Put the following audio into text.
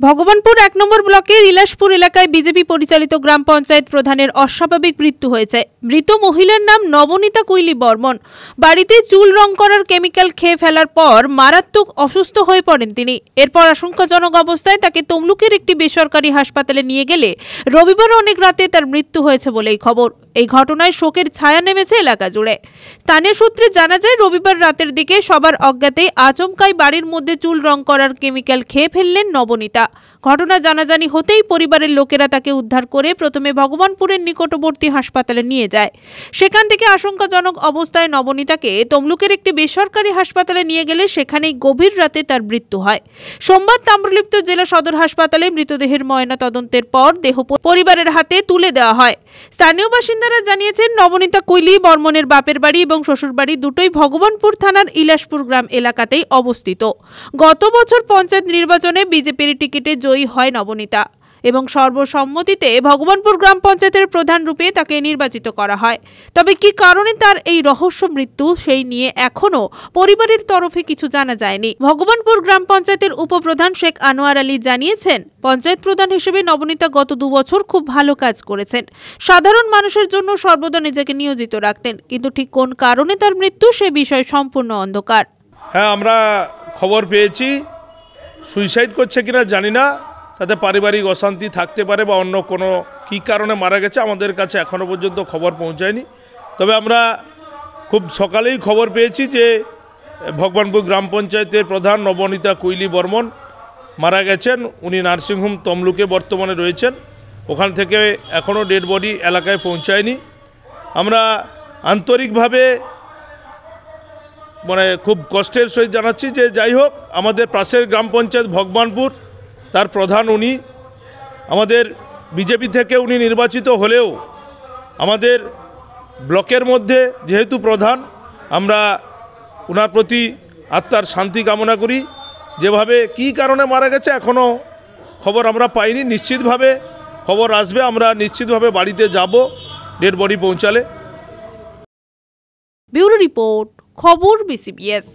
ভগবানপুর ১ নম্বর ব্লকের ইলাশপুর এলাকায় বিজেপি পরিচালিত গ্রাম পঞ্চায়েত প্রধানের অস্বাভাবিক মৃত্যু হয়েছে। মৃত মহিলার নাম নবনীতা কুইলি বর্মন। বাড়িতে চুল রং করার কেমিক্যাল খেয়ে ফেলার পর মারাত্মক অসুস্থ হয়ে পড়েন তিনি। এরপর আশঙ্কাজনক অবস্থায় তাকে তমলুকের একটি বেসরকারি হাসপাতালে নিয়ে গেলে রবিবার অনেক রাতে তার মৃত্যু হয়েছে বলেই খবর। এই ঘটনায় শোকের ছায়া নেমেছে এলাকা জুড়ে। স্থানীয় সূত্রে জানা যায়, রবিবার রাতের দিকে সবার অজ্ঞাতেই আচমকাই বাড়ির মধ্যে চুল রং করার কেমিক্যাল খেয়ে ফেললেন নবনীতা। ঘটনা জানাজানি হতেই পরিবারের লোকেরা তাকে উদ্ধার করে প্রথমে ভগবানপুরের নিকটবর্তী হাসপাতালে নিয়ে যায়। সেখান থেকে আশঙ্কাজনক অবস্থায় নবনীতাকে তমলুকের একটি বেসরকারি হাসপাতালে নিয়ে গেলে সেখানেই গভীর রাতে তার মৃত্যু হয়। সোমবার তাম্রলিপ্ত জেলা সদর হাসপাতালে মৃতদেহের ময়না তদন্তের পর দেহ পরিবারের হাতে তুলে দেওয়া হয়। স্থানীয় বাসিন্দারা জানিয়েছেন, নবনীতা কুইলি বর্মনের বাপের বাড়ি এবং শ্বশুর বাড়ি দুটোই ভগবানপুর থানার ইলাশপুর গ্রাম এলাকাতেই অবস্থিত। গত বছর পঞ্চায়েত নির্বাচনে বিজেপির টিকিটে জয়ী হয় নবনীতা এবং সর্বসম্মতিতে ভগবানপুর গ্রাম পঞ্চায়েতের প্রধান রূপে তাকে নির্বাচিত করা হয়। তবে কি কারণে তার এই রহস্য মৃত্যু, সেই নিয়ে এখনো পরিবারের তরফে কিছু জানা যায়নি। ভগবানপুর গ্রাম পঞ্চায়েতের উপপ্রধান শেখ আনোয়ার আলী জানিয়েছেন, পঞ্চায়েত প্রধান হিসেবে নবনীতা গত 2 বছর খুব ভালো কাজ করেছেন। সাধারণ মানুষের জন্য সর্বদা নিজেকে নিয়োজিত রাখতেন, কিন্তু ঠিক কোন কারণে তার মৃত্যু সে বিষয়ে সম্পূর্ণ অন্ধকার। হ্যাঁ, আমরা খবর পেয়েছি। সুইসাইড করছে কিনা জানি না, তাতে পারিবারিক অশান্তি থাকতে পারে বা অন্য কোনো কী কারণে মারা গেছে আমাদের কাছে এখনও পর্যন্ত খবর পৌঁছায়নি। তবে আমরা খুব সকালেই খবর পেয়েছি যে ভগবানপুর গ্রাম পঞ্চায়েতের প্রধান নবনীতা কুইলি বর্মন মারা গেছেন। উনি নার্সিংহোম তমলুকে বর্তমানে রয়েছেন। ওখান থেকে এখনও ডেড বডি এলাকায় পৌঁছায়নি। আমরা আন্তরিকভাবে খুব কষ্টের সহিত জানাচ্ছি যে যাই হোক, আমাদের পাশের গ্রাম পঞ্চায়েত ভগবানপুর, তার প্রধান উনি, আমাদের বিজেপি থেকে উনি নির্বাচিত হলেও আমাদের ব্লকের মধ্যে যেহেতু প্রধান, আমরা ওনার প্রতি আত্মার শান্তি কামনা করি। যেভাবে কী কারণে মারা গেছে এখনও খবর আমরা পাইনি। নিশ্চিতভাবে খবর আসবে, আমরা নিশ্চিতভাবে বাড়িতে যাব ডেড বডি পৌঁছালে। ব্যুরো রিপোর্ট, খবর BCBS।